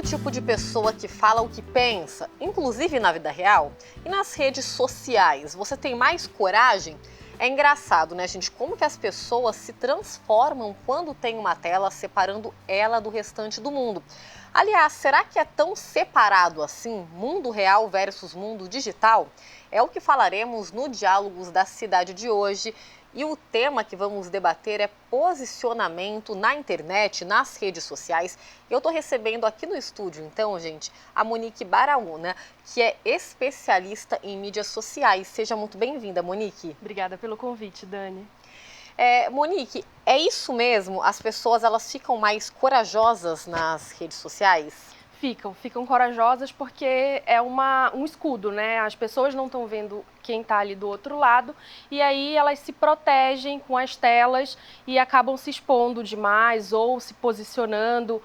tipo de pessoa que fala o que pensa, inclusive na vida real? E nas redes sociais, você tem mais coragem? É engraçado, né, gente? Como que as pessoas se transformam quando tem uma tela separando ela do restante do mundo. Aliás, será que é tão separado assim, mundo real versus mundo digital? É o que falaremos no Diálogos da Cidade de hoje. E o tema que vamos debater é posicionamento na internet, nas redes sociais. Eu estou recebendo aqui no estúdio, então, gente, a Monique Baraúna, que é especialista em mídias sociais. Seja muito bem-vinda, Monique. Obrigada pelo convite, Dani. Monique, é isso mesmo? As pessoas elas ficam mais corajosas nas redes sociais? Ficam corajosas porque é um escudo, né? As pessoas não estão vendo quem está ali do outro lado e aí elas se protegem com as telas e acabam se expondo demais ou se posicionando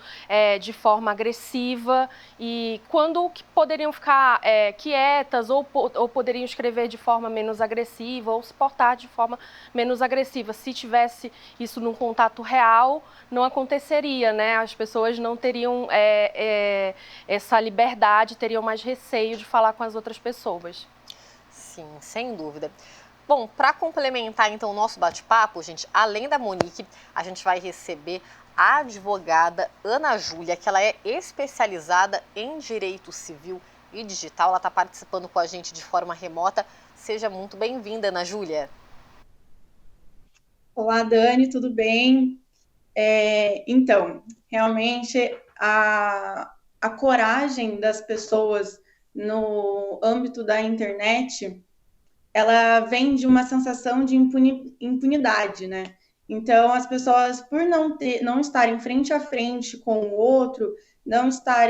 de forma agressiva e quando poderiam ficar quietas ou poderiam escrever de forma menos agressiva ou se portar de forma menos agressiva. Se tivesse isso num contato real, não aconteceria, né? As pessoas não teriam essa liberdade, teriam mais receio de falar com as outras pessoas. Sim, sem dúvida. Bom, para complementar então o nosso bate-papo, gente, além da Monique, a gente vai receber a advogada Ana Júlia, que ela é especializada em direito civil e digital. Ela está participando com a gente de forma remota. Seja muito bem-vinda, Ana Júlia. Olá, Dani, tudo bem? Então, realmente a coragem das pessoas no âmbito da internet, ela vem de uma sensação de impunidade, né? Então, as pessoas, por não estarem frente a frente com o outro, não estão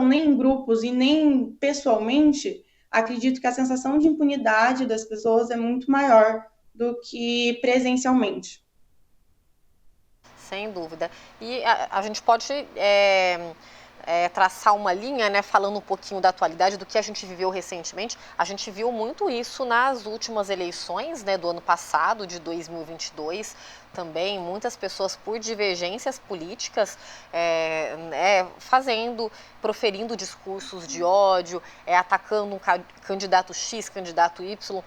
nem em grupos e nem pessoalmente, acredito que a sensação de impunidade das pessoas é muito maior do que presencialmente. Sem dúvida. E a gente pode traçar uma linha, né, falando um pouquinho da atualidade, do que a gente viveu recentemente. A gente viu muito isso nas últimas eleições, né, do ano passado, de 2022, também muitas pessoas por divergências políticas proferindo discursos de ódio, atacando um candidato X, candidato Y,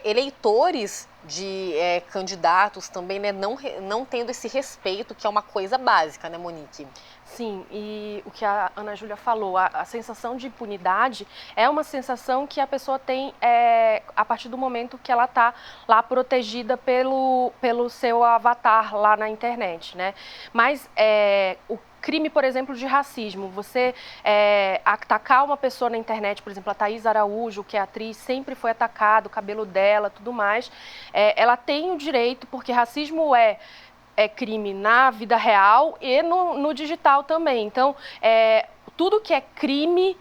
eleitores de candidatos também, né, não tendo esse respeito, que é uma coisa básica, né, Monique? Sim, e o que a Ana Júlia falou, a sensação de impunidade é uma sensação que a pessoa tem a partir do momento que ela está lá protegida pelo seu avatar lá na internet, né? Mas o crime, por exemplo, de racismo, você atacar uma pessoa na internet, por exemplo, a Thaís Araújo, que é atriz, sempre foi atacada, o cabelo dela, tudo mais, ela tem o direito, porque racismo é crime na vida real e no digital também. Então, tudo que é crime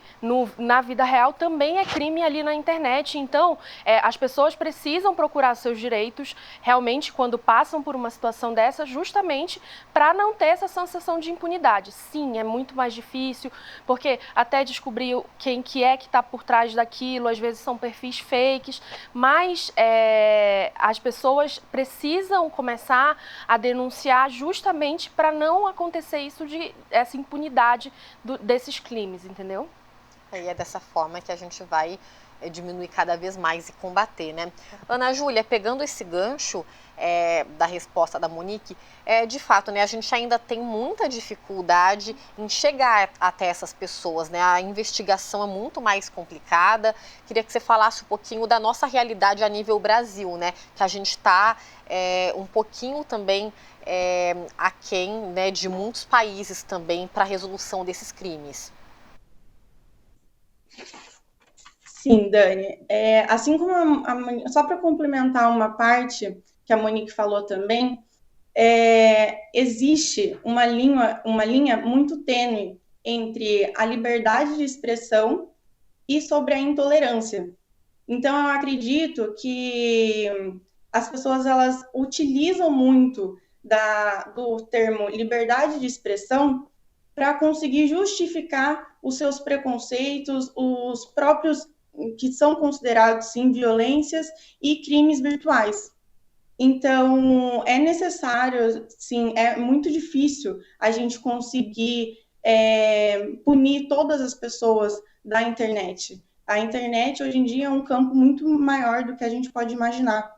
na vida real também é crime ali na internet. Então, as pessoas precisam procurar seus direitos realmente quando passam por uma situação dessa, justamente para não ter essa sensação de impunidade. Sim, é muito mais difícil, porque até descobrir quem que está por trás daquilo, às vezes são perfis fakes, mas as pessoas precisam começar a denunciar justamente para não acontecer essa impunidade desses crimes, entendeu? E é dessa forma que a gente vai diminuir cada vez mais e combater, né? Ana Júlia, pegando esse gancho da resposta da Monique, de fato, né, a gente ainda tem muita dificuldade em chegar até essas pessoas, né? A investigação é muito mais complicada. Queria que você falasse um pouquinho da nossa realidade a nível Brasil, né? Que a gente está um pouquinho também aquém, né, de muitos países também para a resolução desses crimes. Sim, Dani. Assim como só para complementar uma parte que a Monique falou também, existe uma linha muito tênue entre a liberdade de expressão e sobre a intolerância. Então, eu acredito que as pessoas elas utilizam muito do termo liberdade de expressão para conseguir justificar os seus preconceitos, os próprios que são considerados, sim, violências e crimes virtuais. Então, é necessário, sim, é muito difícil a gente conseguir punir todas as pessoas da internet. A internet, hoje em dia, é um campo muito maior do que a gente pode imaginar.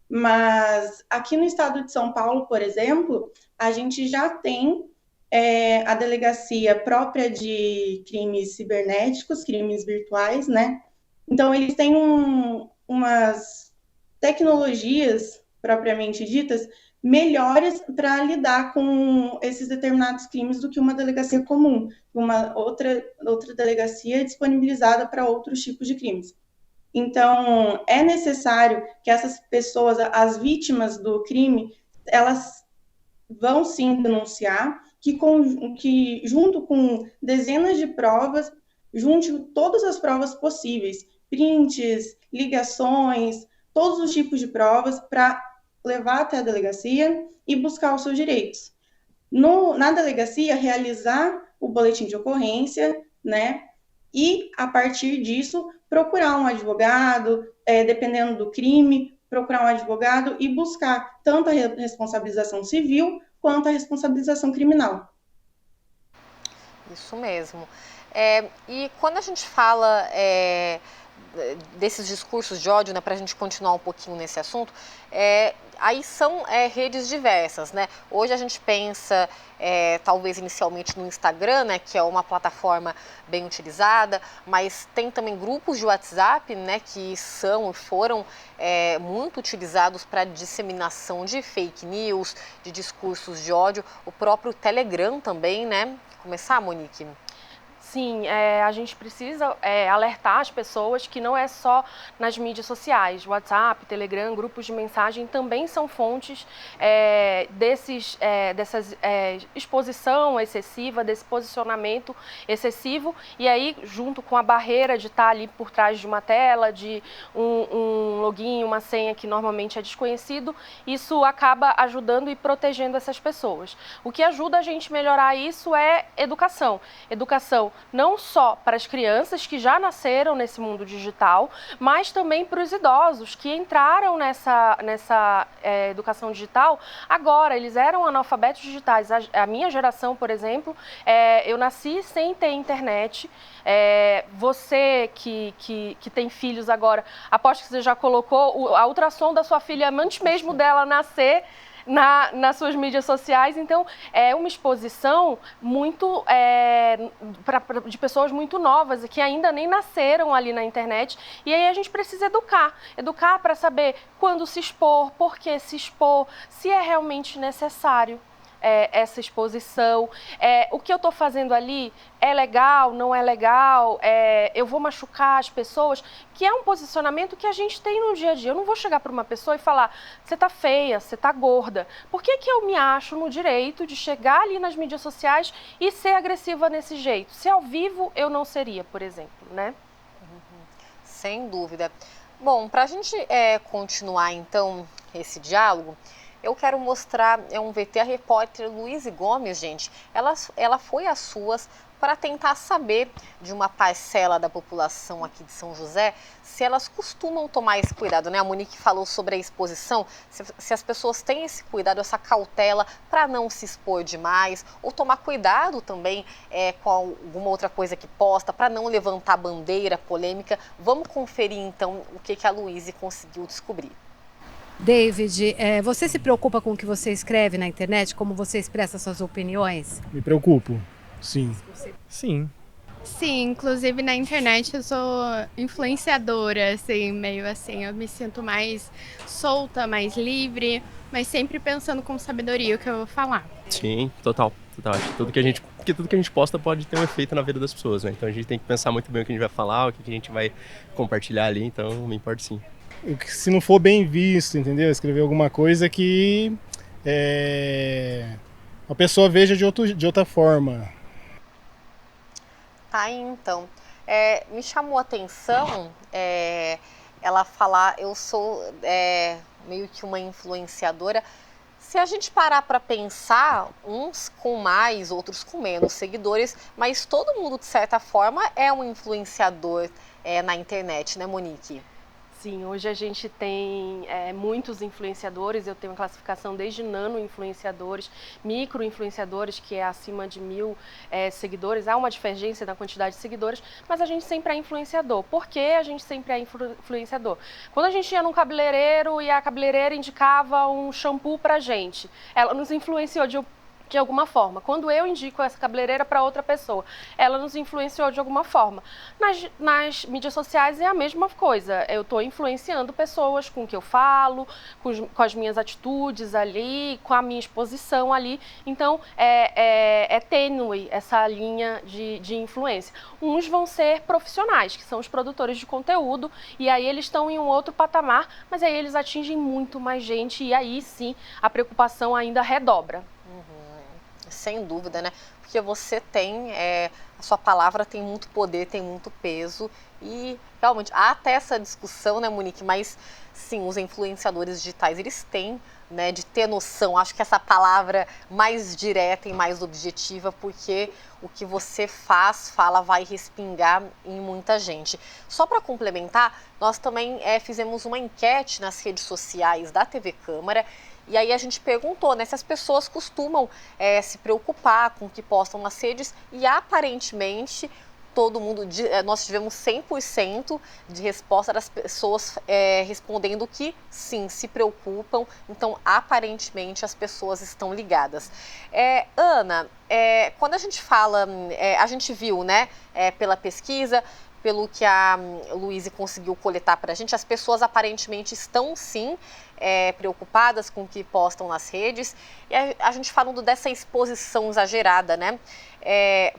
Mas aqui no estado de São Paulo, por exemplo, a gente já tem a delegacia própria de crimes cibernéticos, crimes virtuais, né? Então, eles têm umas tecnologias, propriamente ditas, melhores para lidar com esses determinados crimes do que uma delegacia comum, uma outra delegacia disponibilizada para outros tipos de crimes. Então, é necessário que essas pessoas, as vítimas do crime, elas vão sim denunciar, que junto com dezenas de provas, junte todas as provas possíveis, prints, ligações, todos os tipos de provas para levar até a delegacia e buscar os seus direitos. Na delegacia, realizar o boletim de ocorrência, né? E, a partir disso, procurar um advogado, dependendo do crime, procurar um advogado e buscar tanto a responsabilização civil quanto a responsabilização criminal. Isso mesmo. E quando a gente fala desses discursos de ódio, né, para a gente continuar um pouquinho nesse assunto, aí são redes diversas, né? Hoje a gente pensa, talvez inicialmente no Instagram, né, que é uma plataforma bem utilizada, mas tem também grupos de WhatsApp, né, que foram muito utilizados para disseminação de fake news, de discursos de ódio. O próprio Telegram também, né? Começar, Monique? Sim, a gente precisa alertar as pessoas que não é só nas mídias sociais. WhatsApp, Telegram, grupos de mensagem também são fontes dessa exposição excessiva, desse posicionamento excessivo. E aí, junto com a barreira de estar ali por trás de uma tela, de um login, uma senha que normalmente é desconhecido, isso acaba ajudando e protegendo essas pessoas. O que ajuda a gente a melhorar isso é educação. Educação não só para as crianças que já nasceram nesse mundo digital, mas também para os idosos que entraram nessa educação digital agora. Eles eram analfabetos digitais. A minha geração, por exemplo, eu nasci sem ter internet. Você que tem filhos agora, aposto que você já colocou a ultrassom da sua filha antes mesmo dela nascer nas suas mídias sociais. Então, é uma exposição muito de pessoas muito novas que ainda nem nasceram ali na internet. E aí a gente precisa educar para saber quando se expor, por que se expor, se é realmente necessário essa exposição, o que eu estou fazendo ali é legal, não é legal, eu vou machucar as pessoas, que é um posicionamento que a gente tem no dia a dia. Eu não vou chegar para uma pessoa e falar, você está feia, você está gorda. Por que eu me acho no direito de chegar ali nas mídias sociais e ser agressiva desse jeito? Se ao vivo eu não seria, por exemplo, né? Sem dúvida. Bom, para a gente continuar então esse diálogo, eu quero mostrar um VT, a repórter Luíse Gomes, gente. Ela foi às ruas para tentar saber de uma parcela da população aqui de São José se elas costumam tomar esse cuidado, né? A Monique falou sobre a exposição, se as pessoas têm esse cuidado, essa cautela para não se expor demais, ou tomar cuidado também com alguma outra coisa que posta, para não levantar bandeira polêmica. Vamos conferir então o que a Luíse conseguiu descobrir. David, você se preocupa com o que você escreve na internet? Como você expressa suas opiniões? Me preocupo, sim. Sim. Sim, inclusive na internet eu sou influenciadora, assim, meio assim. Eu me sinto mais solta, mais livre, mas sempre pensando com sabedoria o que eu vou falar. Sim, total. Acho que tudo que a gente posta pode ter um efeito na vida das pessoas, né? Então a gente tem que pensar muito bem o que a gente vai falar, o que a gente vai compartilhar ali, então me importa sim. Se não for bem visto, entendeu? Escrever alguma coisa que a pessoa veja de outra forma. Tá, então. Me chamou a atenção ela falar, eu sou meio que uma influenciadora. Se a gente parar para pensar, uns com mais, outros com menos seguidores, mas todo mundo, de certa forma, é um influenciador na internet, né, Monique? Sim, hoje a gente tem muitos influenciadores, eu tenho uma classificação desde nano-influenciadores, micro-influenciadores, que é acima de 1.000 seguidores. Há uma divergência na quantidade de seguidores, mas a gente sempre é influenciador. Por que a gente sempre é influenciador? Quando a gente ia num cabeleireiro e a cabeleireira indicava um shampoo pra gente, ela nos influenciou de alguma forma. Quando eu indico essa cabeleireira para outra pessoa, ela nos influenciou de alguma forma. Nas mídias sociais é a mesma coisa. Eu estou influenciando pessoas com o que eu falo, com as minhas atitudes ali, com a minha exposição ali. Então, é tênue essa linha de influência. Uns vão ser profissionais, que são os produtores de conteúdo, e aí eles estão em um outro patamar, mas aí eles atingem muito mais gente, e aí sim a preocupação ainda redobra. Sem dúvida, né? Porque você tem, a sua palavra tem muito poder, tem muito peso e realmente há até essa discussão, né, Monique? Mas sim, os influenciadores digitais, eles têm, né, de ter noção. Acho que essa palavra mais direta e mais objetiva, porque o que você fala, vai respingar em muita gente. Só para complementar, nós também fizemos uma enquete nas redes sociais da TV Câmara. E aí a gente perguntou, né, se as pessoas costumam se preocupar com o que postam nas redes e aparentemente todo mundo, nós tivemos 100% de resposta das pessoas respondendo que sim, se preocupam, então aparentemente as pessoas estão ligadas. Ana, quando a gente fala, a gente viu, né, pela pesquisa, pelo que a Luíse conseguiu coletar para a gente, as pessoas aparentemente estão sim preocupadas com o que postam nas redes. E a gente falando dessa exposição exagerada, né?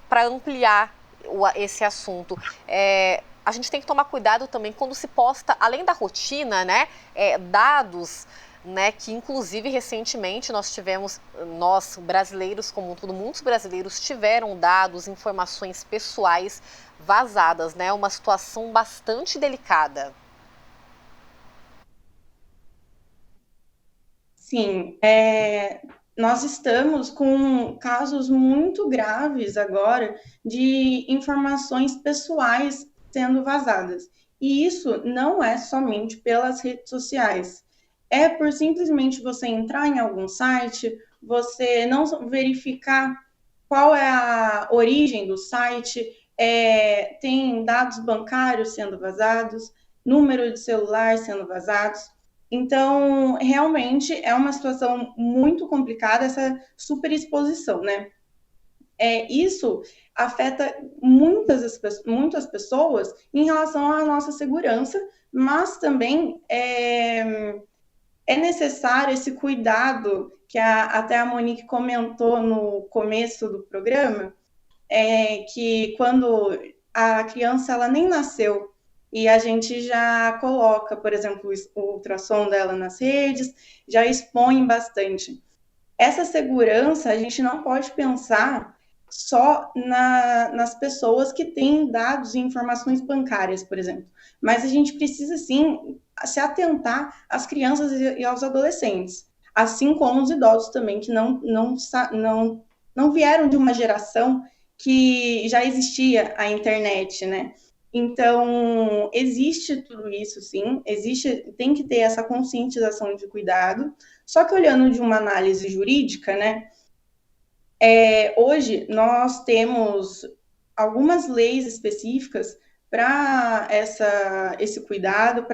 Para ampliar esse assunto, a gente tem que tomar cuidado também quando se posta, além da rotina, né? Dados, né, que inclusive recentemente nós brasileiros como um todo, muitos brasileiros tiveram dados, informações pessoais vazadas, né, uma situação bastante delicada. Sim, nós estamos com casos muito graves agora de informações pessoais sendo vazadas. E isso não é somente pelas redes sociais. É por simplesmente você entrar em algum site, você não verificar qual é a origem do site, tem dados bancários sendo vazados, número de celular sendo vazados. Então, realmente é uma situação muito complicada essa superexposição, né? Isso afeta muitas pessoas em relação à nossa segurança, mas também é necessário esse cuidado que até a Monique comentou no começo do programa, que quando a criança ela nem nasceu e a gente já coloca, por exemplo, o ultrassom dela nas redes, já expõe bastante. Essa segurança a gente não pode pensar só nas pessoas que têm dados e informações bancárias, por exemplo, mas a gente precisa sim se atentar às crianças e aos adolescentes, assim como os idosos também, que não vieram de uma geração que já existia a internet, né? Então, existe tudo isso, sim, tem que ter essa conscientização de cuidado, só que olhando de uma análise jurídica, né, hoje nós temos algumas leis específicas para esse cuidado,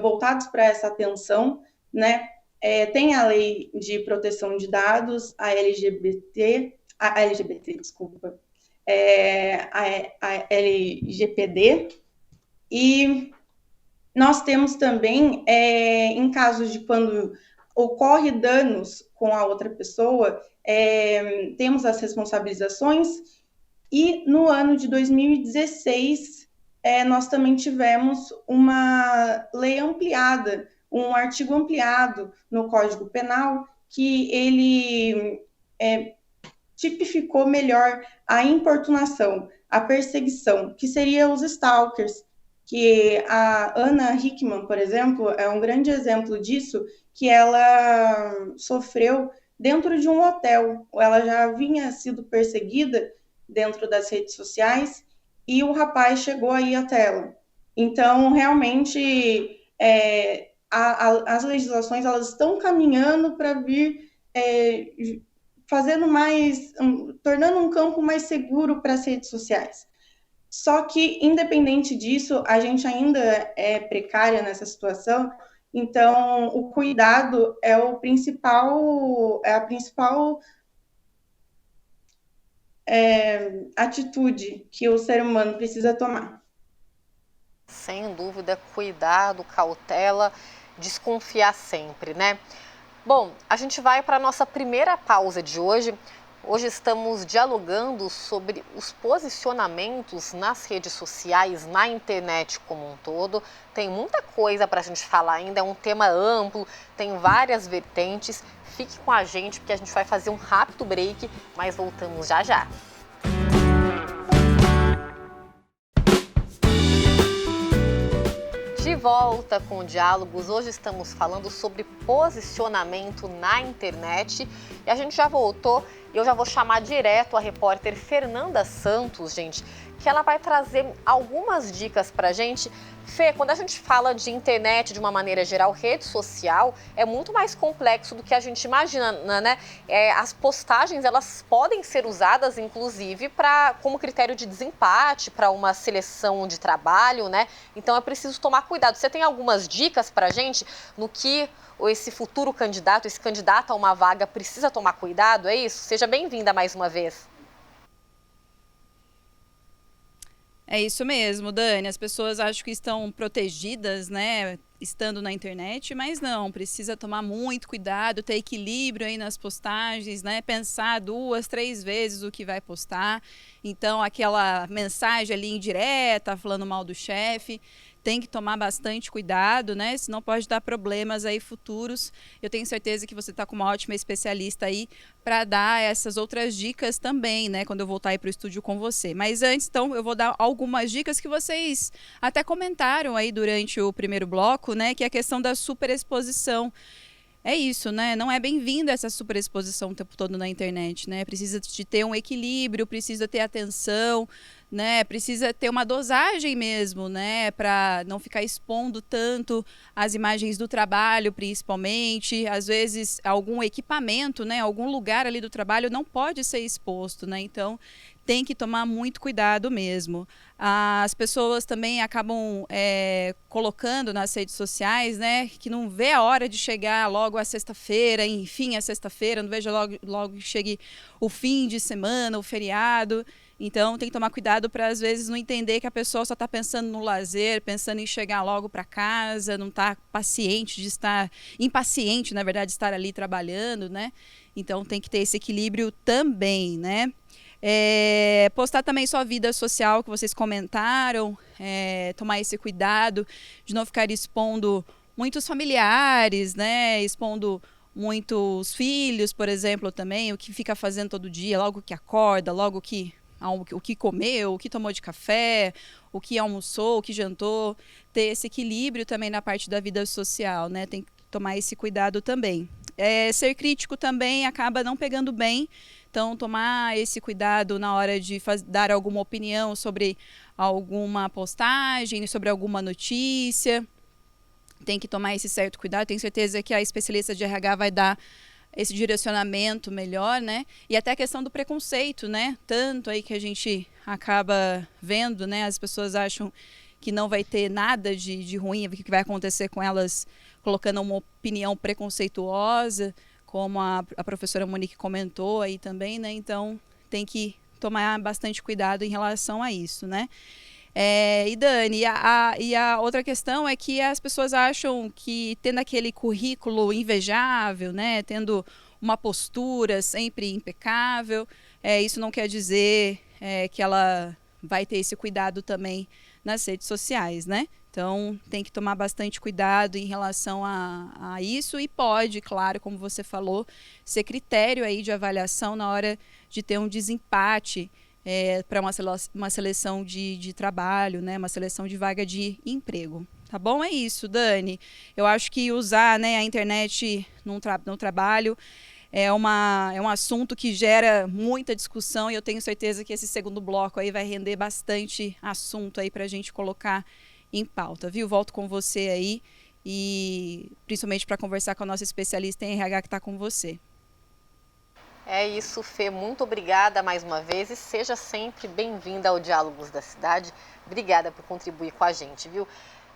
voltados para essa atenção, né? Tem a lei de proteção de dados, a LGBT, desculpa, a LGPD, e nós temos também, em casos de quando ocorre danos com a outra pessoa, temos as responsabilizações, e no ano de 2016, nós também tivemos uma lei ampliada, um artigo ampliado no Código Penal, que ele tipificou melhor a importunação, a perseguição, que seria os stalkers, que a Ana Hickman, por exemplo, é um grande exemplo disso, que ela sofreu dentro de um hotel. Ela já havia sido perseguida dentro das redes sociais e o rapaz chegou aí até ela. Então, realmente, as legislações elas estão caminhando para vir fazendo mais, tornando um campo mais seguro para as redes sociais. Só que, independente disso, a gente ainda é precária nessa situação, então o cuidado é a principal atitude que o ser humano precisa tomar. Sem dúvida, cuidado, cautela, desconfiar sempre, né? Bom, a gente vai para a nossa primeira pausa de hoje. Hoje estamos dialogando sobre os posicionamentos nas redes sociais, na internet como um todo. Tem muita coisa para a gente falar ainda, é um tema amplo, tem várias vertentes. Fique com a gente porque a gente vai fazer um rápido break, mas voltamos já já. De volta com Diálogos, hoje estamos falando sobre posicionamento na internet e a gente já voltou e eu já vou chamar direto a repórter Fernanda Santos, gente, que ela vai trazer algumas dicas pra gente. Fê, quando a gente fala de internet de uma maneira geral, rede social, é muito mais complexo do que a gente imagina, né? As postagens, elas podem ser usadas, inclusive, como critério de desempate para uma seleção de trabalho, né? Então é preciso tomar cuidado. Você tem algumas dicas pra gente no que esse futuro candidato, esse candidato a uma vaga precisa tomar cuidado, é isso? Seja bem-vinda mais uma vez. É isso mesmo, Dani. As pessoas acham que estão protegidas, né, estando na internet, mas não, precisa tomar muito cuidado, ter equilíbrio aí nas postagens, né, pensar 2, 3 vezes o que vai postar. Então, aquela mensagem ali indireta, falando mal do chefe, tem que tomar bastante cuidado, né? Senão pode dar problemas aí futuros. Eu tenho certeza que você está com uma ótima especialista aí para dar essas outras dicas também, né? Quando eu voltar aí para o estúdio com você. Mas antes, então, eu vou dar algumas dicas que vocês até comentaram aí durante o primeiro bloco, né? Que é a questão da superexposição. É isso, né? Não é bem-vindo essa superexposição o tempo todo na internet, né? Precisa de ter um equilíbrio, precisa ter atenção, né? Precisa ter uma dosagem mesmo, né? Para não ficar expondo tanto as imagens do trabalho, principalmente. Às vezes, algum equipamento, né? Algum lugar ali do trabalho não pode ser exposto, né? Então, tem que tomar muito cuidado mesmo. As pessoas também acabam colocando nas redes sociais, né, que não vê a hora de chegar logo a sexta-feira, enfim, a sexta-feira, não veja logo que chegue o fim de semana, o feriado. Então, tem que tomar cuidado para, às vezes, não entender que a pessoa só está pensando no lazer, pensando em chegar logo para casa, não está impaciente, na verdade, de estar ali trabalhando, né? Então, tem que ter esse equilíbrio também, né? Postar também sua vida social que vocês comentaram, tomar esse cuidado de não ficar expondo muitos familiares, né? Expondo muitos filhos, por exemplo, também, o que fica fazendo todo dia, logo que acorda, o que comeu, o que tomou de café, o que almoçou, o que jantou, ter esse equilíbrio também na parte da vida social, né? Tem que tomar esse cuidado também. Ser crítico também acaba não pegando bem, então tomar esse cuidado na hora de dar alguma opinião sobre alguma postagem, sobre alguma notícia. Tem que tomar esse certo cuidado, tenho certeza que a especialista de RH vai dar esse direcionamento melhor, né? E até a questão do preconceito, né? Tanto aí que a gente acaba vendo, né? As pessoas acham que não vai ter nada de ruim, o que vai acontecer com elas colocando uma opinião preconceituosa, como a professora Monique comentou aí também, né? Então, tem que tomar bastante cuidado em relação a isso, né? E Dani, a outra questão é que as pessoas acham que tendo aquele currículo invejável, né? Tendo uma postura sempre impecável, isso não quer dizer que ela vai ter esse cuidado também nas redes sociais, né? Então, tem que tomar bastante cuidado em relação a isso e pode, claro, como você falou, ser critério aí de avaliação na hora de ter um desempate para uma seleção de trabalho, né? Uma seleção de vaga de emprego. Tá bom? É isso, Dani. Eu acho que usar, né, a internet no trabalho é um assunto que gera muita discussão e eu tenho certeza que esse segundo bloco aí vai render bastante assunto aí para a gente colocar em pauta, viu? Volto com você aí e principalmente para conversar com a nossa especialista em RH que está com você. É isso, Fê. Muito obrigada mais uma vez e seja sempre bem-vinda ao Diálogos da Cidade. Obrigada por contribuir com a gente, viu?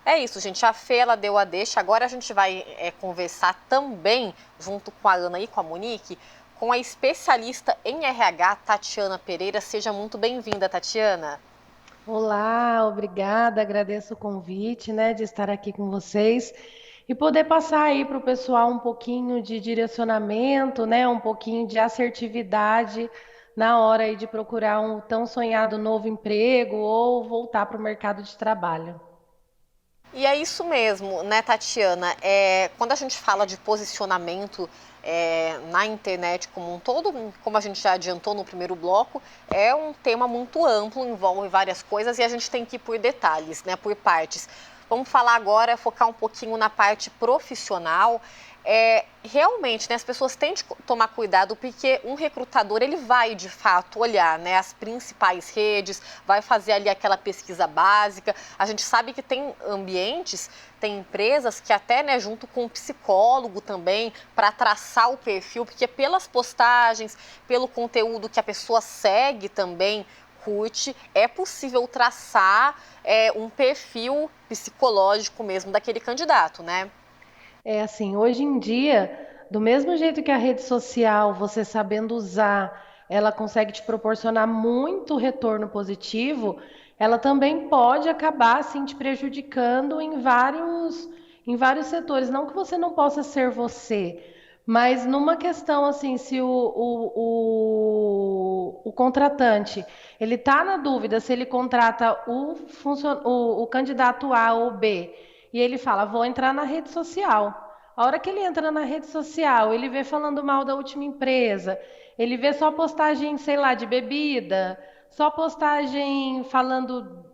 É isso, gente. A Fê, ela deu a deixa. Agora a gente vai conversar também, junto com a Ana e com a Monique, com a especialista em RH, Tatiana Pereira. Seja muito bem-vinda, Tatiana. Olá, obrigada. Agradeço o convite, de estar aqui com vocês. E poder passar aí para o pessoal um pouquinho de direcionamento, um pouquinho de assertividade na hora aí de procurar um tão sonhado novo emprego ou voltar para o mercado de trabalho. E é isso mesmo, Tatiana? Quando a gente fala de posicionamento na internet como um todo, como a gente já adiantou no primeiro bloco, é um tema muito amplo, envolve várias coisas e a gente tem que ir por detalhes, por partes. Vamos falar agora, focar um pouquinho na parte profissional. Realmente, as pessoas têm de tomar cuidado porque um recrutador, ele vai de fato olhar as principais redes, vai fazer ali aquela pesquisa básica. A gente sabe que tem ambientes, tem empresas que até junto com um psicólogo também, para traçar o perfil, porque pelas postagens, pelo conteúdo que a pessoa segue também, curte, é possível traçar um perfil psicológico mesmo daquele candidato, Assim, hoje em dia, do mesmo jeito que a rede social, você sabendo usar, ela consegue te proporcionar muito retorno positivo, ela também pode acabar, assim, te prejudicando em vários setores. Não que você não possa ser você, mas numa questão, assim, se o contratante, ele está na dúvida se ele contrata o candidato A ou B, e ele fala, vou entrar na rede social. A hora que ele entra na rede social, ele vê falando mal da última empresa, ele vê só postagem, sei lá, de bebida, só postagem falando,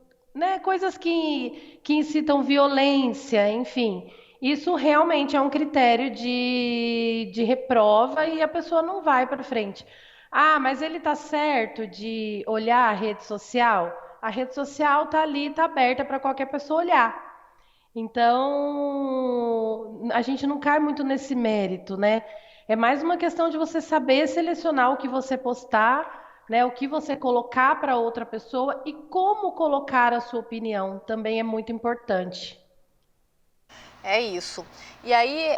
coisas que incitam violência, enfim. Isso realmente é um critério de reprova e a pessoa não vai para frente. Ah, mas ele está certo de olhar a rede social? A rede social está ali, está aberta para qualquer pessoa olhar. Então, a gente não cai muito nesse mérito, É mais uma questão de você saber selecionar o que você postar, o que você colocar para outra pessoa e como colocar a sua opinião também é muito importante. É isso. E aí,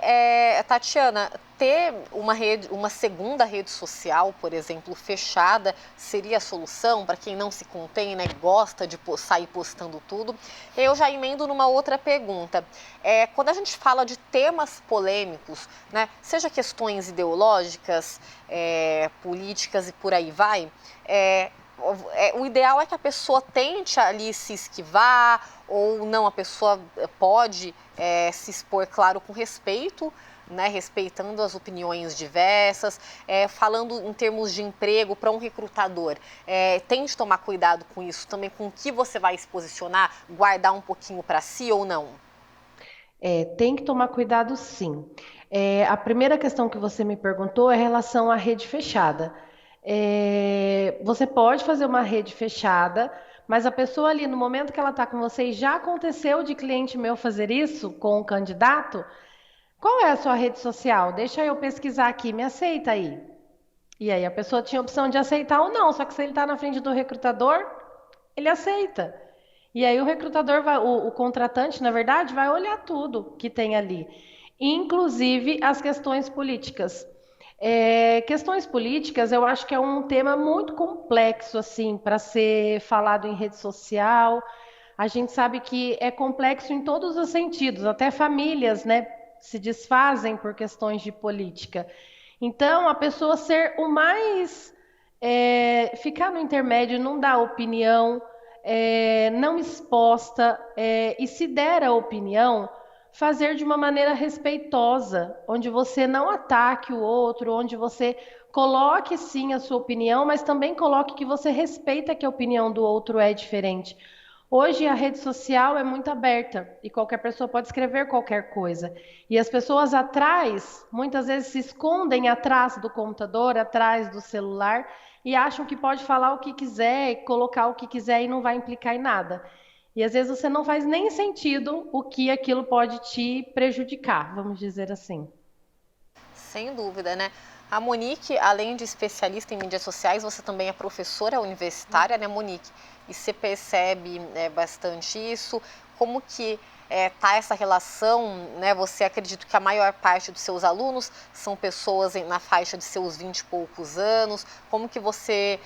Tatiana, ter uma segunda rede social, por exemplo, fechada, seria a solução para quem não se contém, gosta de sair postando tudo? Eu já emendo numa outra pergunta. Quando a gente fala de temas polêmicos, seja questões ideológicas, políticas e por aí vai, o ideal é que a pessoa tente ali se esquivar ou não, a pessoa pode se expor, claro, com respeito, respeitando as opiniões diversas, falando em termos de emprego para um recrutador. Tente tomar cuidado com isso também, com o que você vai se posicionar, guardar um pouquinho para si ou não? Tem que tomar cuidado sim. A primeira questão que você me perguntou é em relação à rede fechada. Você pode fazer uma rede fechada, mas a pessoa ali, no momento que ela está com você, e já aconteceu de cliente meu fazer isso com um candidato, qual é a sua rede social? Deixa eu pesquisar aqui, me aceita aí. E aí a pessoa tinha a opção de aceitar ou não, só que se ele está na frente do recrutador, ele aceita. E aí o recrutador, o contratante, na verdade, vai olhar tudo que tem ali, inclusive as questões políticas. Questões políticas, eu acho que é um tema muito complexo assim para ser falado em rede social. A gente sabe que é complexo em todos os sentidos, até famílias, se desfazem por questões de política. Então, a pessoa ser o mais ficar no intermédio, não dar opinião, não exposta, e se der a opinião, fazer de uma maneira respeitosa, onde você não ataque o outro, onde você coloque sim a sua opinião, mas também coloque que você respeita que a opinião do outro é diferente. Hoje a rede social é muito aberta e qualquer pessoa pode escrever qualquer coisa. E as pessoas atrás, muitas vezes se escondem atrás do computador, atrás do celular e acham que pode falar o que quiser, colocar o que quiser e não vai implicar em nada. E às vezes você não faz nem sentido o que aquilo pode te prejudicar, vamos dizer assim. Sem dúvida, né? A Monique, além de especialista em mídias sociais, você também é professora universitária, né, Monique? E você percebe bastante isso. Como que tá essa relação, né? Você acredita que a maior parte dos seus alunos são pessoas na faixa de seus 20 e poucos anos. Como que você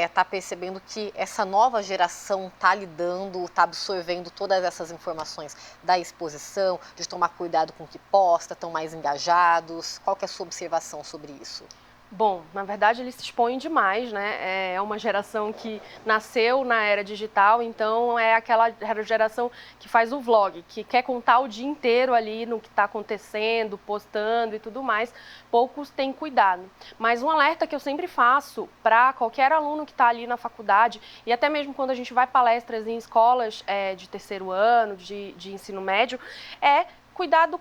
está percebendo que essa nova geração está lidando, está absorvendo todas essas informações da exposição, de tomar cuidado com o que posta, estão mais engajados? Qual que é a sua observação sobre isso? Bom, na verdade eles se expõem demais, né? É uma geração que nasceu na era digital, então é aquela geração que faz o vlog, que quer contar o dia inteiro ali no que está acontecendo, postando e tudo mais. Poucos têm cuidado. Mas um alerta que eu sempre faço para qualquer aluno que está ali na faculdade, e até mesmo quando a gente vai palestras em escolas de terceiro ano, de ensino médio, é cuidado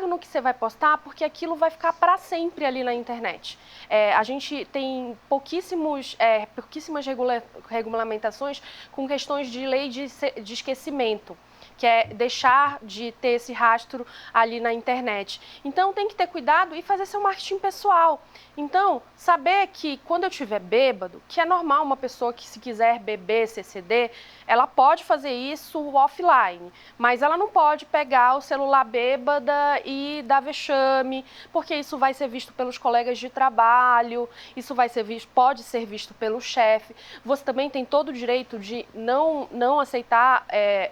no que você vai postar, porque aquilo vai ficar para sempre ali na internet. A gente tem pouquíssimas regulamentações com questões de lei de esquecimento, que é deixar de ter esse rastro ali na internet. Então, tem que ter cuidado e fazer seu marketing pessoal. Então, saber que quando eu estiver bêbado, que é normal uma pessoa que se quiser beber CCD, ela pode fazer isso offline, mas ela não pode pegar o celular bêbada e dar vexame, porque isso vai ser visto pelos colegas de trabalho, isso pode ser visto pelo chefe. Você também tem todo o direito de não aceitar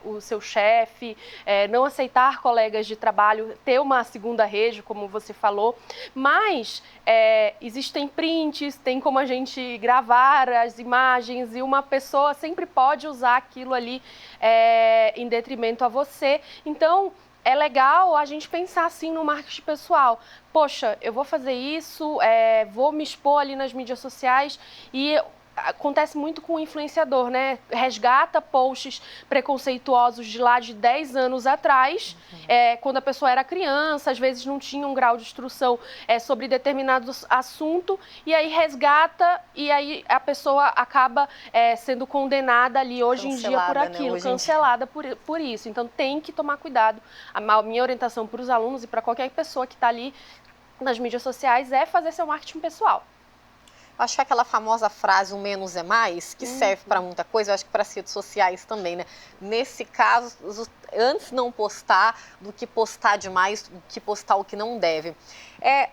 o seu chefe, não aceitar colegas de trabalho, ter uma segunda rede, como você falou, mas existem prints, tem como a gente gravar as imagens e uma pessoa sempre pode usar aquilo ali em detrimento a você. Então, é legal a gente pensar assim no marketing pessoal. Poxa, eu vou fazer isso, vou me expor ali nas mídias sociais e acontece muito com o influenciador, né? Resgata posts preconceituosos de lá de 10 anos atrás, quando a pessoa era criança, às vezes não tinha um grau de instrução sobre determinado assunto, e aí resgata, e aí a pessoa acaba sendo condenada ali hoje em dia por aquilo, né? Cancelada por isso. Então tem que tomar cuidado. A minha orientação para os alunos e para qualquer pessoa que está ali nas mídias sociais é fazer seu marketing pessoal. Acho que aquela famosa frase, o menos é mais, que serve para muita coisa, eu acho que para as redes sociais também, né? Nesse caso, antes não postar do que postar demais, do que postar o que não deve.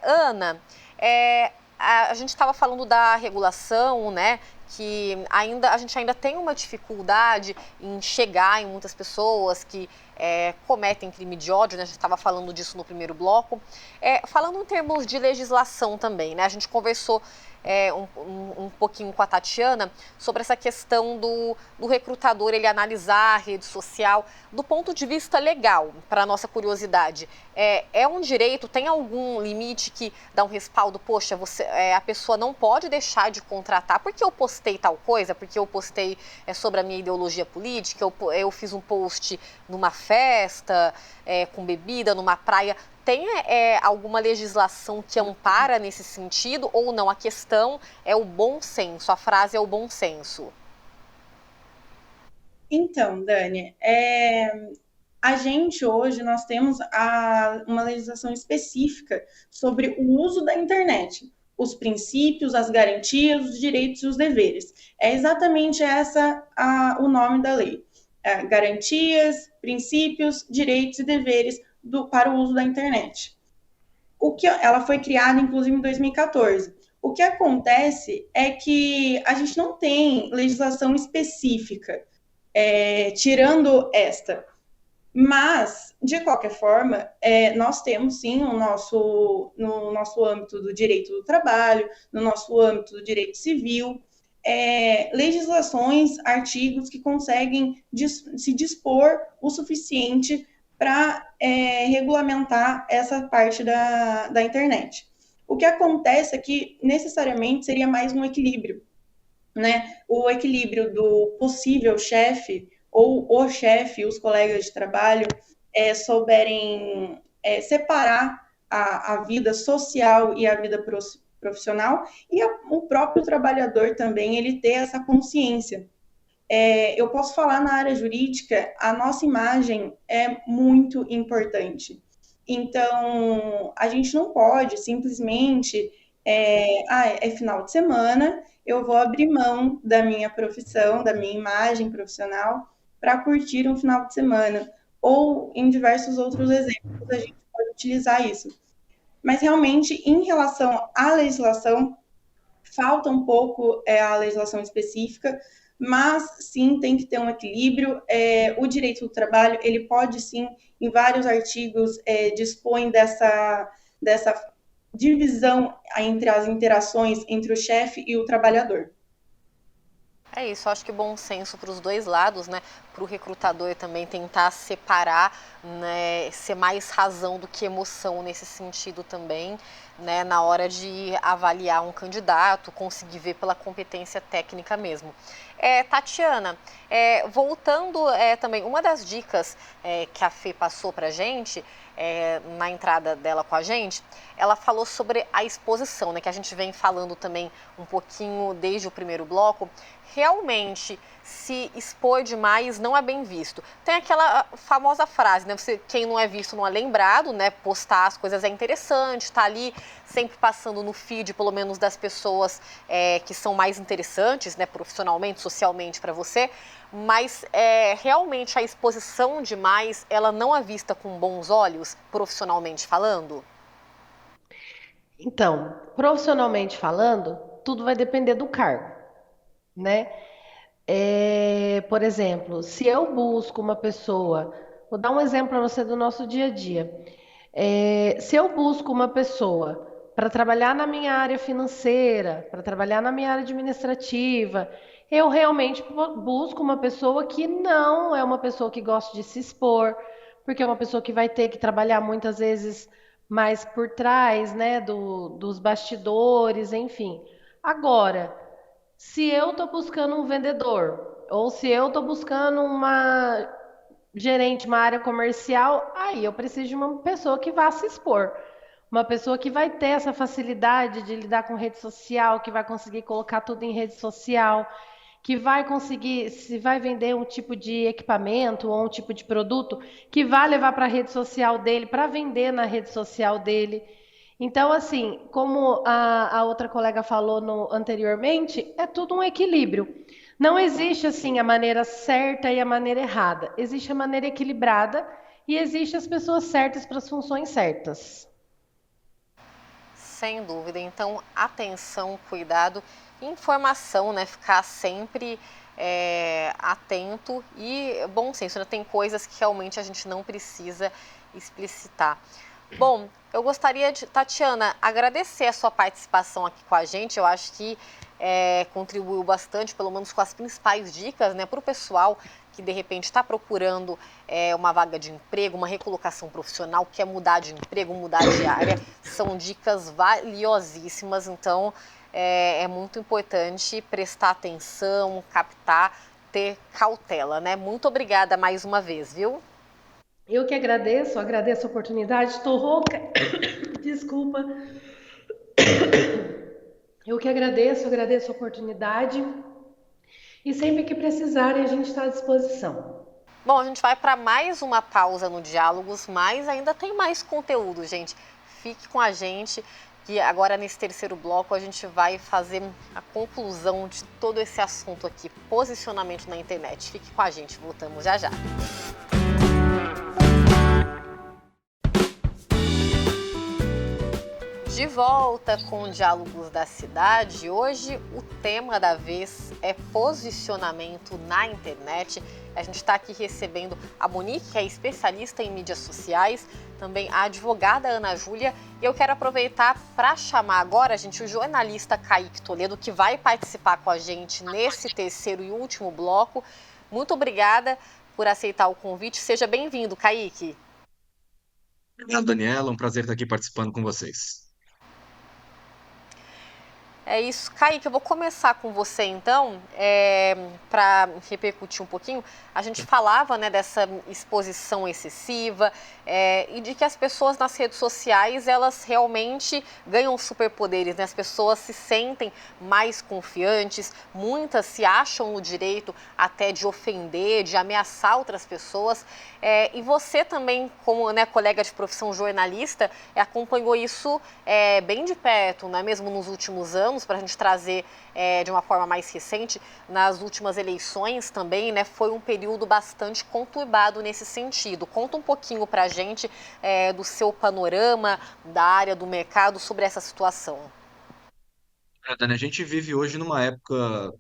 Ana, a gente estava falando da regulação, né? Que a gente ainda tem uma dificuldade em chegar em muitas pessoas que cometem crime de ódio, né? A gente estava falando disso no primeiro bloco. Falando em termos de legislação também, né? A gente conversou um pouquinho com a Tatiana sobre essa questão do recrutador, ele analisar a rede social do ponto de vista legal, para a nossa curiosidade. É um direito, tem algum limite que dá um respaldo? Poxa, a pessoa não pode deixar de contratar porque eu postei tal coisa, porque eu postei sobre a minha ideologia política, eu fiz um post numa festa, com bebida, numa praia. Tem alguma legislação que ampara nesse sentido ou não? A questão é o bom senso, a frase é o bom senso. Então, Dani, a gente hoje, nós temos uma legislação específica sobre o uso da internet, os princípios, as garantias, os direitos e os deveres. É exatamente o nome da lei. Garantias, princípios, direitos e deveres para o uso da internet. Ela foi criada, inclusive, em 2014. O que acontece é que a gente não tem legislação específica, tirando esta. Mas, de qualquer forma, nós temos, sim, no nosso âmbito do direito do trabalho, no nosso âmbito do direito civil, legislações, artigos que conseguem se dispor o suficiente para regulamentar essa parte da internet. O que acontece é que, necessariamente, seria mais um equilíbrio, né? O equilíbrio do possível chefe ou o chefe, os colegas de trabalho, souberem separar a vida social e a vida profissional, e o próprio trabalhador também, ele ter essa consciência. Eu posso falar na área jurídica, a nossa imagem é muito importante. Então, a gente não pode simplesmente, é final de semana, eu vou abrir mão da minha profissão, da minha imagem profissional, para curtir um final de semana. Ou em diversos outros exemplos, a gente pode utilizar isso. Mas realmente, em relação à legislação, falta um pouco a legislação específica, mas sim tem que ter um equilíbrio. O direito do trabalho, ele pode sim, em vários artigos, dispõe dessa divisão entre as interações entre o chefe e o trabalhador. É isso, eu acho que bom senso para os dois lados, né? Para o recrutador também tentar separar, né? Ser mais razão do que emoção nesse sentido também, né? Na hora de avaliar um candidato, conseguir ver pela competência técnica mesmo. Tatiana, voltando também, uma das dicas que a Fê passou para a gente, na entrada dela com a gente, ela falou sobre a exposição, né? Que a gente vem falando também um pouquinho desde o primeiro bloco. Realmente, se expor demais não é bem visto. Tem aquela famosa frase, né? Quem não é visto não é lembrado, né? Postar as coisas é interessante, tá ali sempre passando no feed, pelo menos das pessoas que são mais interessantes, né? Profissionalmente, socialmente para você. Mas realmente a exposição demais, ela não é vista com bons olhos, profissionalmente falando? Então, profissionalmente falando, tudo vai depender do cargo, né? Por exemplo, se eu busco uma pessoa, vou dar um exemplo para você do nosso dia a dia. Se eu busco uma pessoa para trabalhar na minha área financeira, para trabalhar na minha área administrativa, eu realmente busco uma pessoa que não é uma pessoa que gosta de se expor, porque é uma pessoa que vai ter que trabalhar muitas vezes mais por trás, né, dos bastidores, enfim. Agora, se eu estou buscando um vendedor, ou se eu estou buscando uma gerente, uma área comercial, aí eu preciso de uma pessoa que vá se expor. Uma pessoa que vai ter essa facilidade de lidar com rede social, que vai conseguir colocar tudo em rede social, que vai conseguir, se vai vender um tipo de equipamento ou um tipo de produto, que vai levar para a rede social dele, para vender na rede social dele. Então, assim, como a outra colega falou anteriormente, é tudo um equilíbrio. Não existe, assim, a maneira certa e a maneira errada. Existe a maneira equilibrada e existe as pessoas certas para as funções certas. Sem dúvida. Então, atenção, cuidado, informação, né? Ficar sempre atento e bom senso, né? Tem coisas que realmente a gente não precisa explicitar. Bom, eu gostaria de, Tatiana, agradecer a sua participação aqui com a gente. Eu acho que contribuiu bastante, pelo menos com as principais dicas, né, para o pessoal que de repente está procurando uma vaga de emprego, uma recolocação profissional, quer mudar de emprego, mudar de área. São dicas valiosíssimas, então é muito importante prestar atenção, captar, ter cautela, né? Muito obrigada mais uma vez, viu? Eu que agradeço a oportunidade, estou rouca, desculpa. Eu que agradeço a oportunidade e sempre que precisarem a gente está à disposição. Bom, a gente vai para mais uma pausa no Diálogos, mas ainda tem mais conteúdo, gente. Fique com a gente, que agora nesse terceiro bloco a gente vai fazer a conclusão de todo esse assunto aqui, posicionamento na internet. Fique com a gente, voltamos já já. De volta com Diálogos da Cidade. Hoje o tema da vez é posicionamento na internet. A gente está aqui recebendo a Monique, que é especialista em mídias sociais, também a advogada Ana Júlia. E eu quero aproveitar para chamar agora, gente, o jornalista Kaique Toledo, que vai participar com a gente nesse terceiro e último bloco. Muito obrigada por aceitar o convite. Seja bem-vindo, Kaique. Obrigado, Daniela. Um prazer estar aqui participando com vocês. É isso. Kaique, eu vou começar com você então, para repercutir um pouquinho. A gente falava, né, dessa exposição excessiva e de que as pessoas nas redes sociais, elas realmente ganham superpoderes, né? As pessoas se sentem mais confiantes, muitas se acham no direito até de ofender, de ameaçar outras pessoas. E você também, como, né, colega de profissão jornalista, acompanhou isso bem de perto, não é mesmo, nos últimos anos, para a gente trazer de uma forma mais recente, nas últimas eleições também, né, foi um período bastante conturbado nesse sentido. Conta um pouquinho para a gente do seu panorama, da área do mercado, sobre essa situação. Dani, a gente vive hoje numa época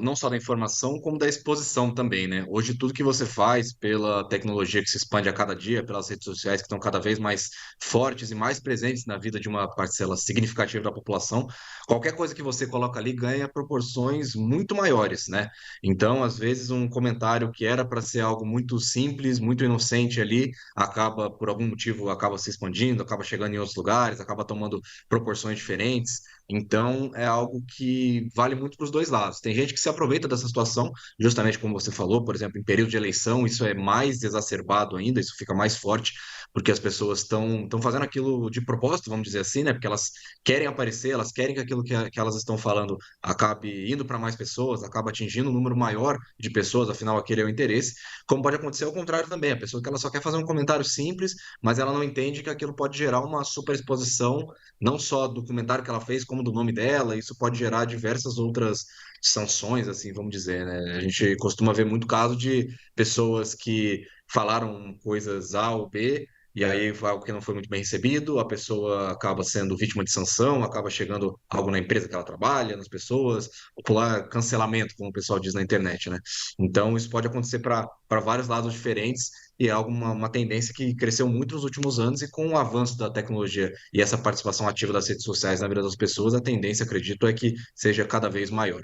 não só da informação, como da exposição também, né? Hoje tudo que você faz pela tecnologia que se expande a cada dia, pelas redes sociais que estão cada vez mais fortes e mais presentes na vida de uma parcela significativa da população, qualquer coisa que você coloca ali ganha proporções muito maiores, né? Então, às vezes, um comentário que era para ser algo muito simples, muito inocente ali, acaba, por algum motivo, acaba se expandindo, acaba chegando em outros lugares, acaba tomando proporções diferentes. Então, é algo que vale muito para os dois lados. Tem gente que se aproveita dessa situação, justamente como você falou, por exemplo, em período de eleição, isso é mais exacerbado ainda, isso fica mais forte, porque as pessoas estão fazendo aquilo de propósito, vamos dizer assim, né? Porque elas querem aparecer, elas querem que aquilo que elas estão falando acabe indo para mais pessoas, acabe atingindo um número maior de pessoas, afinal, aquele é o interesse. Como pode acontecer ao contrário também, a pessoa que ela só quer fazer um comentário simples, mas ela não entende que aquilo pode gerar uma superexposição, não só do comentário que ela fez, como do nome dela, isso pode gerar diversas outras sanções, assim, vamos dizer, né? A gente costuma ver muito caso de pessoas que falaram coisas A ou B, e aí foi algo que não foi muito bem recebido, a pessoa acaba sendo vítima de sanção, acaba chegando algo na empresa que ela trabalha, nas pessoas, popular cancelamento, como o pessoal diz na internet, né? Então, isso pode acontecer para vários lados diferentes, e é uma tendência que cresceu muito nos últimos anos, e com o avanço da tecnologia e essa participação ativa das redes sociais na vida das pessoas, a tendência, acredito, é que seja cada vez maior.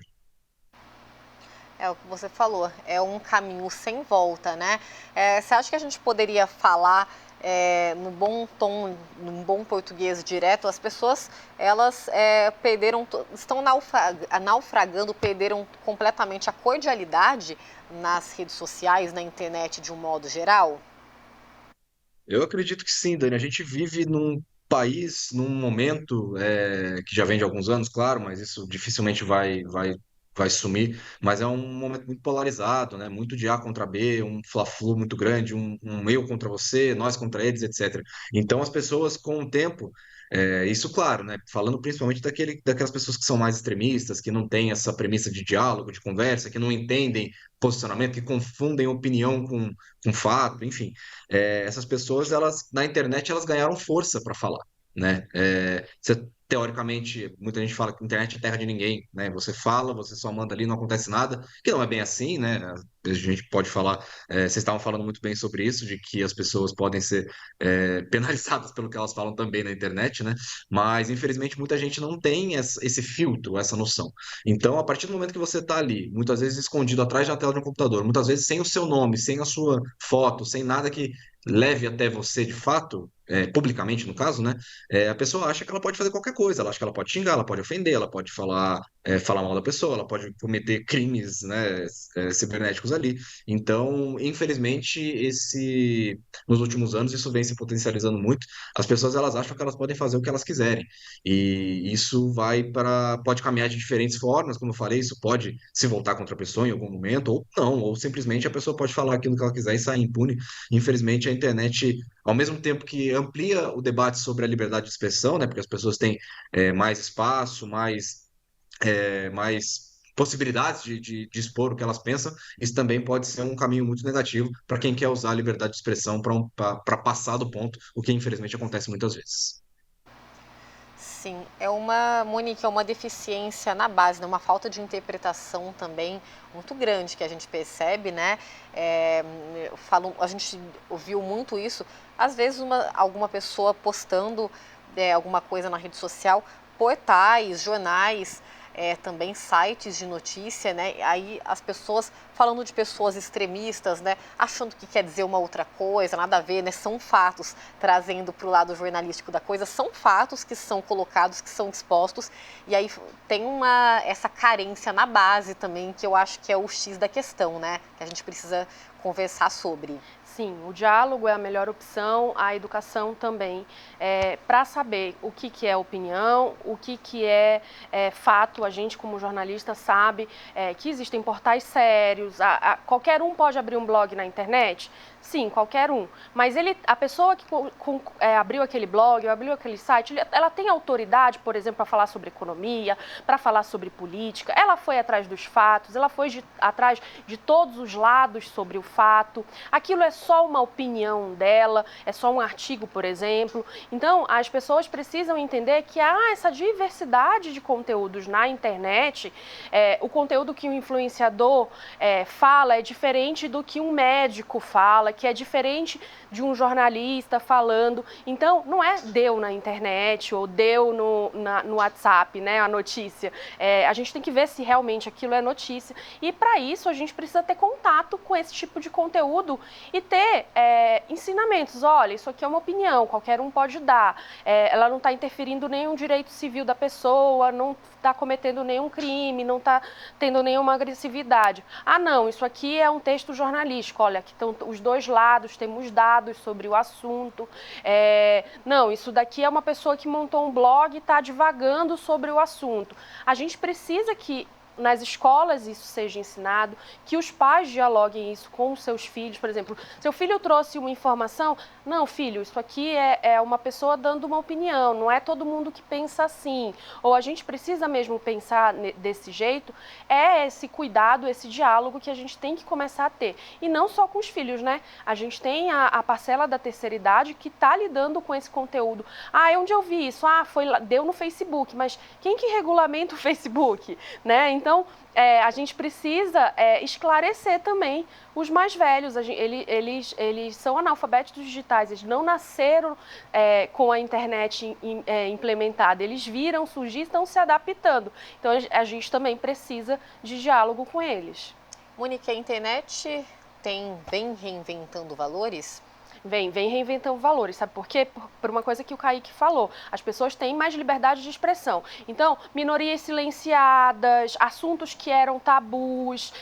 É o que você falou, é um caminho sem volta, né? Você acha que a gente poderia falar no bom tom, num bom português direto? As pessoas, elas estão naufragando, perderam completamente a cordialidade nas redes sociais, na internet de um modo geral? Eu acredito que sim, Dani. A gente vive num país, num momento que já vem de alguns anos, claro, mas isso dificilmente vai sumir. Mas é um momento muito polarizado, né? Muito de A contra B, um fla-flu muito grande, um eu contra você, nós contra eles, etc. Então, as pessoas, com o tempo, isso, claro, né? Falando principalmente daquelas pessoas que são mais extremistas, que não têm essa premissa de diálogo, de conversa, que não entendem posicionamento, que confundem opinião com fato, enfim. Essas pessoas, elas na internet, elas ganharam força para falar, né? Teoricamente, muita gente fala que a internet é terra de ninguém, né? Você fala, você só manda ali, não acontece nada, que não é bem assim, né? A gente pode falar, vocês estavam falando muito bem sobre isso, de que as pessoas podem ser penalizadas pelo que elas falam também na internet, né? Mas, infelizmente, muita gente não tem esse filtro, essa noção. Então, a partir do momento que você está ali, muitas vezes escondido atrás da tela de um computador, muitas vezes sem o seu nome, sem a sua foto, sem nada que leve até você de fato, publicamente no caso, né? A pessoa acha que ela pode fazer qualquer coisa, ela acha que ela pode xingar, ela pode ofender, ela pode falar mal da pessoa, ela pode cometer crimes, né, cibernéticos ali. Então, infelizmente, nos últimos anos isso vem se potencializando muito. As pessoas, elas acham que elas podem fazer o que elas quiserem, e isso pode caminhar de diferentes formas, como eu falei, isso pode se voltar contra a pessoa em algum momento, ou não, ou simplesmente a pessoa pode falar aquilo que ela quiser e sair impune. Infelizmente, a internet, ao mesmo tempo que amplia o debate sobre a liberdade de expressão, né, porque as pessoas têm mais espaço, mais possibilidades de expor o que elas pensam, isso também pode ser um caminho muito negativo para quem quer usar a liberdade de expressão para passar do ponto, o que infelizmente acontece muitas vezes. Sim, Monique, é uma deficiência na base, né? Uma falta de interpretação também muito grande que a gente percebe, né? A gente ouviu muito isso, às vezes alguma pessoa postando alguma coisa na rede social, portais, jornais, também sites de notícia, né? Aí as pessoas falando de pessoas extremistas, né, achando que quer dizer uma outra coisa, nada a ver, né, são fatos, trazendo para o lado jornalístico da coisa, são fatos que são colocados, que são expostos, e aí tem essa carência na base também, que eu acho que é o X da questão, né, que a gente precisa conversar sobre. Sim, o diálogo é a melhor opção, a educação também, para saber o que é opinião, o que é fato. A gente, como jornalista, sabe que existem portais sérios, qualquer um pode abrir um blog na internet? Sim, qualquer um. Mas a pessoa que abriu aquele blog, abriu aquele site, ela tem autoridade, por exemplo, para falar sobre economia, para falar sobre política. Ela foi atrás dos fatos, ela foi atrás de todos os lados sobre o fato. Aquilo é só uma opinião dela, é só um artigo, por exemplo. Então, as pessoas precisam entender que há essa diversidade de conteúdos na internet. O conteúdo que um influenciador fala é diferente do que um médico fala, que é diferente de um jornalista falando. Então, não deu na internet ou deu no WhatsApp, né, a notícia. A gente tem que ver se realmente aquilo é notícia. E, para isso, a gente precisa ter contato com esse tipo de conteúdo e ter ensinamentos. Olha, isso aqui é uma opinião, qualquer um pode dar. Ela não está interferindo em nenhum direito civil da pessoa, não está cometendo nenhum crime, não está tendo nenhuma agressividade. Ah, não, isso aqui é um texto jornalístico. Olha, aqui estão os dois lados, temos dados sobre o assunto. Não, isso daqui é uma pessoa que montou um blog e está divagando sobre o assunto. A gente precisa que nas escolas isso seja ensinado, que os pais dialoguem isso com os seus filhos. Por exemplo, seu filho trouxe uma informação, não, filho, isso aqui é uma pessoa dando uma opinião, não é todo mundo que pensa assim, ou a gente precisa mesmo pensar desse jeito. Esse cuidado, esse diálogo que a gente tem que começar a ter, e não só com os filhos, né? A gente tem a parcela da terceira idade que está lidando com esse conteúdo. Onde eu vi isso? Deu no Facebook, mas quem que regulamenta o Facebook, né? Então, a gente precisa esclarecer também os mais velhos. Eles são analfabetos digitais, eles não nasceram com a internet implementada, eles viram surgir e estão se adaptando. Então, a gente também precisa de diálogo com eles. Mônica, a internet vem reinventando valores? Vem reinventando valores, sabe por quê? Por uma coisa que o Kaique falou, as pessoas têm mais liberdade de expressão. Então, minorias silenciadas, assuntos que eram tabus,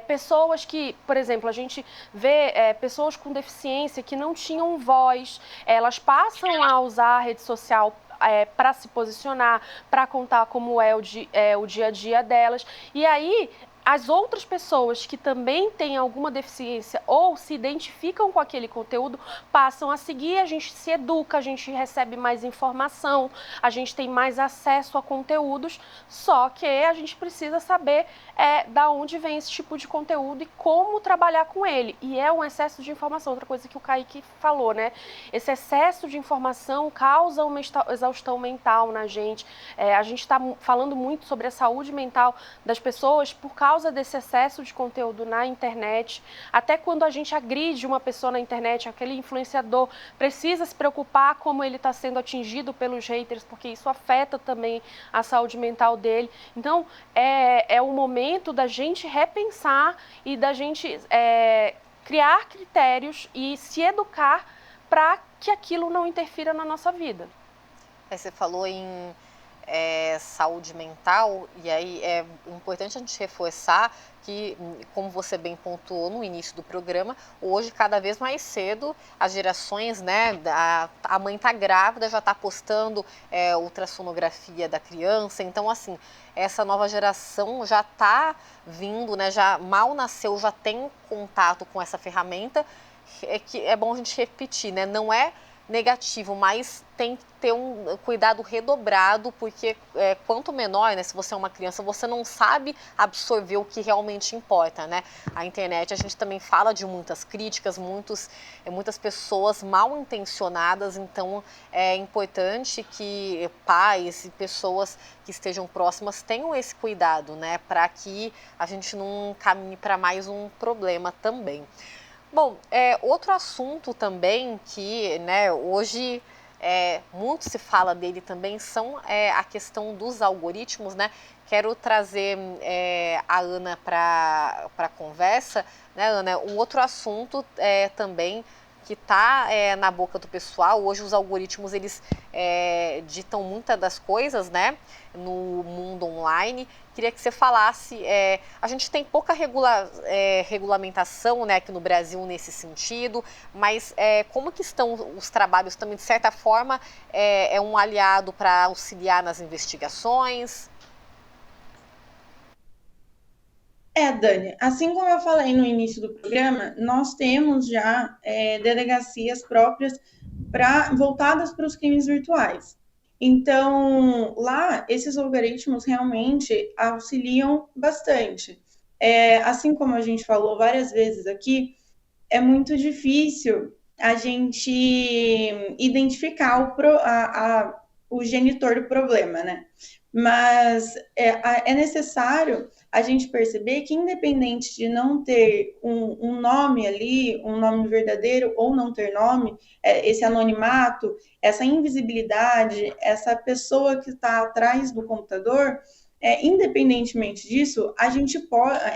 pessoas que, por exemplo, a gente vê pessoas com deficiência que não tinham voz, elas passam a usar a rede social para se posicionar, para contar como é o dia a dia delas. E aí, as outras pessoas que também têm alguma deficiência ou se identificam com aquele conteúdo passam a seguir, a gente se educa, a gente recebe mais informação, a gente tem mais acesso a conteúdos, só que a gente precisa saber da onde vem esse tipo de conteúdo e como trabalhar com ele. E é um excesso de informação, outra coisa que o Kaique falou, né? Esse excesso de informação causa uma exaustão mental na gente. A gente está falando muito sobre a saúde mental das pessoas por causa desse excesso de conteúdo na internet. Até quando a gente agride uma pessoa na internet, aquele influenciador precisa se preocupar como ele está sendo atingido pelos haters, porque isso afeta também a saúde mental dele. Então, é o momento da gente repensar e da gente criar critérios e se educar para que aquilo não interfira na nossa vida. Você falou em saúde mental, e aí é importante a gente reforçar que, como você bem pontuou no início do programa, hoje, cada vez mais cedo, as gerações, né, a mãe está grávida, já está postando ultrassonografia da criança, então, assim, essa nova geração já está vindo, né, já mal nasceu, já tem contato com essa ferramenta, que é bom a gente repetir, né, não é negativo, mas tem que ter um cuidado redobrado, porque quanto menor, né, se você é uma criança, você não sabe absorver o que realmente importa, né? A internet, a gente também fala de muitas críticas, muitas pessoas mal intencionadas, então é importante que pais e pessoas que estejam próximas tenham esse cuidado, né, para que a gente não caminhe para mais um problema também. Bom, outro assunto também que, né, hoje muito se fala dele também, são a questão dos algoritmos, né? Quero trazer a Ana para a conversa, né, Ana? Um outro assunto também que está na boca do pessoal. Hoje os algoritmos, eles ditam muitas das coisas, né, no mundo online. Queria que você falasse, a gente tem pouca regulamentação, né, aqui no Brasil nesse sentido, mas como que estão os trabalhos também, de certa forma, é um aliado para auxiliar nas investigações? Dani, assim como eu falei no início do programa, nós temos já delegacias próprias voltadas para os crimes virtuais. Então, lá, esses algoritmos realmente auxiliam bastante. Assim como a gente falou várias vezes aqui, é muito difícil a gente identificar o genitor do problema, né? Mas é necessário a gente perceber que, independente de não ter um nome ali, um nome verdadeiro ou não ter nome, esse anonimato, essa invisibilidade, essa pessoa que está atrás do computador, independentemente disso,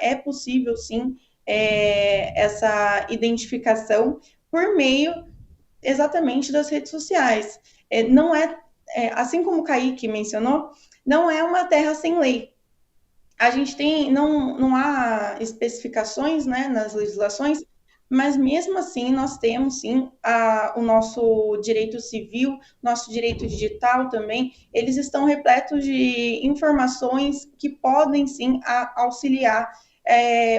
é possível sim essa identificação por meio exatamente das redes sociais. Não assim como o Kaique mencionou, não é uma terra sem lei. A gente não há especificações, né, nas legislações, mas mesmo assim nós temos sim o nosso direito civil, nosso direito digital também, eles estão repletos de informações que podem sim auxiliar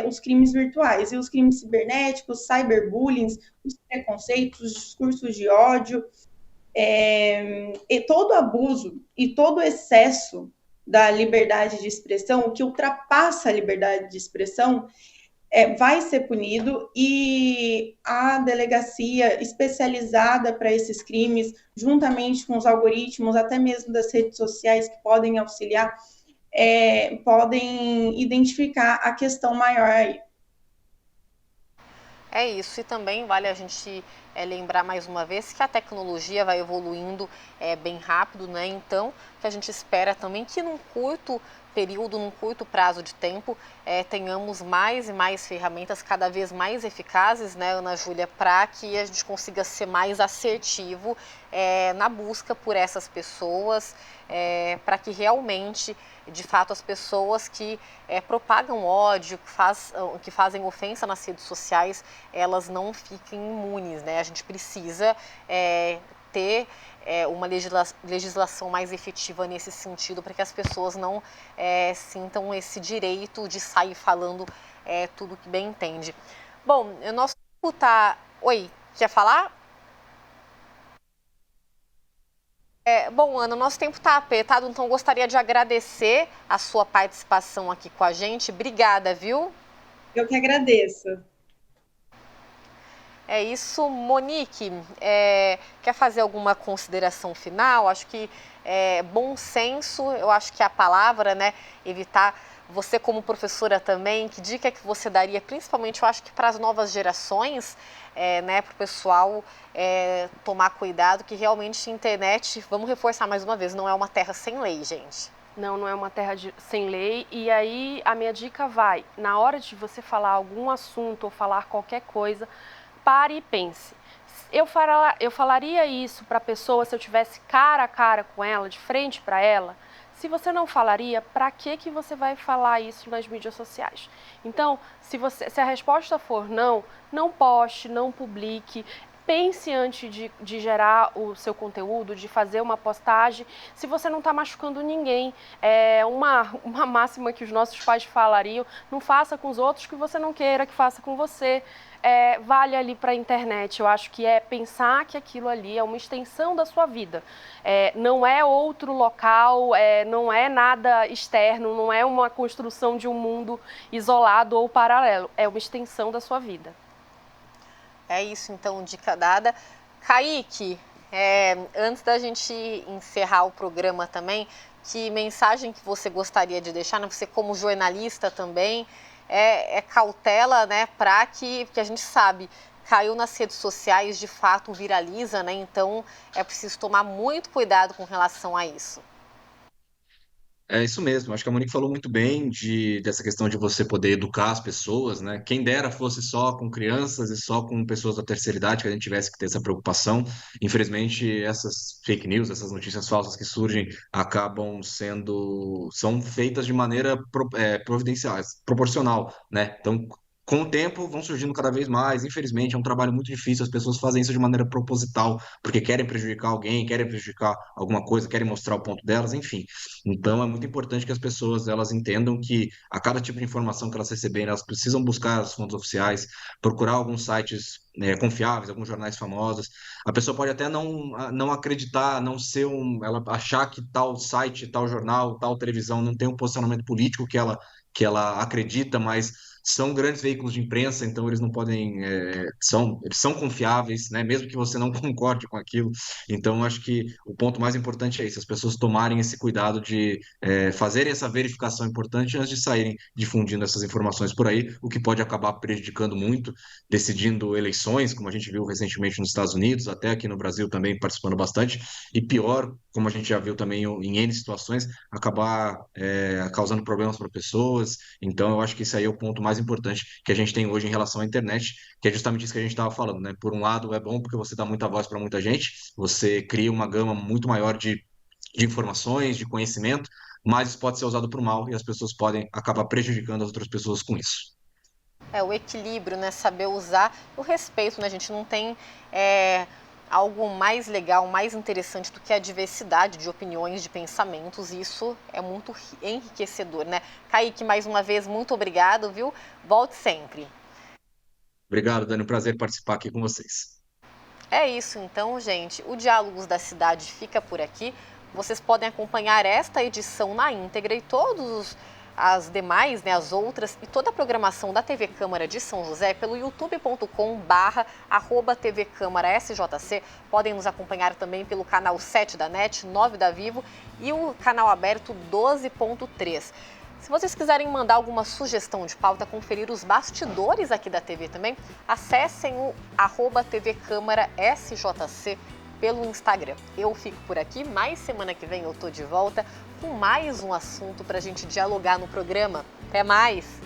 os crimes virtuais e os crimes cibernéticos, cyberbullying, os preconceitos, os discursos de ódio, e todo abuso e todo excesso da liberdade de expressão, o que ultrapassa a liberdade de expressão, vai ser punido, e a delegacia especializada para esses crimes, juntamente com os algoritmos, até mesmo das redes sociais que podem auxiliar, podem identificar a questão maior aí. É isso, e também vale a gente lembrar mais uma vez que a tecnologia vai evoluindo bem rápido, né? Então, o que a gente espera também que num curto período, num curto prazo de tempo, tenhamos mais e mais ferramentas cada vez mais eficazes, né, Ana Júlia, para que a gente consiga ser mais assertivo na busca por essas pessoas, para que realmente, de fato, as pessoas que propagam ódio, que fazem ofensa nas redes sociais, elas não fiquem imunes, né? A gente precisa ter uma legislação mais efetiva nesse sentido, para que as pessoas não sintam esse direito de sair falando tudo que bem entende. Bom, o nosso tempo tá... Oi, quer falar? Bom, Ana, o nosso tempo está apertado, então gostaria de agradecer a sua participação aqui com a gente. Obrigada, viu? Eu que agradeço. É isso. Monique, quer fazer alguma consideração final? Acho que bom senso, eu acho que é a palavra, né? Evitar, você como professora também, que dica que você daria, principalmente, eu acho que para as novas gerações, né, para o pessoal tomar cuidado, que realmente a internet, vamos reforçar mais uma vez, não é uma terra sem lei, gente. Não é uma terra sem lei, e aí a minha dica vai, na hora de você falar algum assunto ou falar qualquer coisa, pare e pense. Eu falaria isso para a pessoa se eu tivesse cara a cara com ela, de frente para ela? Se você não falaria, para que você vai falar isso nas mídias sociais? Então, se a resposta for não poste, não publique. Pense antes de gerar o seu conteúdo, de fazer uma postagem, se você não está machucando ninguém. É uma máxima que os nossos pais falariam: não faça com os outros que você não queira que faça com você. Vale ali para a internet. Eu acho que pensar que aquilo ali é uma extensão da sua vida. Não é outro local, não é nada externo, não é uma construção de um mundo isolado ou paralelo. É uma extensão da sua vida. É isso, então, dica dada. Kaique, antes da gente encerrar o programa também, que mensagem que você gostaria de deixar, né? Você como jornalista também, cautela, né, para que a gente sabe caiu nas redes sociais, de fato viraliza, né? Então é preciso tomar muito cuidado com relação a isso. É isso mesmo, acho que a Monique falou muito bem dessa questão de você poder educar as pessoas, né? Quem dera fosse só com crianças e só com pessoas da terceira idade que a gente tivesse que ter essa preocupação. Infelizmente, essas fake news, essas notícias falsas que surgem, são feitas de maneira providencial, proporcional, né? Então, com o tempo, vão surgindo cada vez mais. Infelizmente, é um trabalho muito difícil, as pessoas fazem isso de maneira proposital, porque querem prejudicar alguém, querem prejudicar alguma coisa, querem mostrar o ponto delas, enfim. Então, é muito importante que as pessoas elas entendam que a cada tipo de informação que elas receberem, elas precisam buscar as fontes oficiais, procurar alguns sites confiáveis, alguns jornais famosos. A pessoa pode até não acreditar, ela achar que tal site, tal jornal, tal televisão não tem um posicionamento político que ela acredita, mas são grandes veículos de imprensa, então eles não podem, eles são confiáveis, né? Mesmo que você não concorde com aquilo. Então, acho que o ponto mais importante é isso, as pessoas tomarem esse cuidado de fazerem essa verificação importante antes de saírem difundindo essas informações por aí, o que pode acabar prejudicando muito, decidindo eleições, como a gente viu recentemente nos Estados Unidos, até aqui no Brasil também participando bastante, e pior, como a gente já viu também em N situações, acabar causando problemas para pessoas. Então, eu acho que esse aí é o ponto mais importante que a gente tem hoje em relação à internet, que é justamente isso que a gente estava falando, né? Por um lado, é bom porque você dá muita voz para muita gente, você cria uma gama muito maior de informações, de conhecimento, mas isso pode ser usado para o mal e as pessoas podem acabar prejudicando as outras pessoas com isso. É o equilíbrio, né? Saber usar o respeito, né? A gente não tem algo mais legal, mais interessante do que a diversidade de opiniões, de pensamentos. E isso é muito enriquecedor, né? Kaique, mais uma vez, muito obrigado, viu? Volte sempre. Obrigado, Dani. Um prazer participar aqui com vocês. É isso então, gente. O Diálogos da Cidade fica por aqui. Vocês podem acompanhar esta edição na íntegra e as demais, né, as outras, e toda a programação da TV Câmara de São José pelo youtube.com/TV Câmara SJC. Podem nos acompanhar também pelo canal 7 da NET, 9 da Vivo e o canal aberto 12.3. Se vocês quiserem mandar alguma sugestão de pauta, conferir os bastidores aqui da TV também, acessem o @TV Câmara SJC pelo Instagram. Eu fico por aqui, mas semana que vem eu tô de volta com mais um assunto para a gente dialogar no programa. Até mais!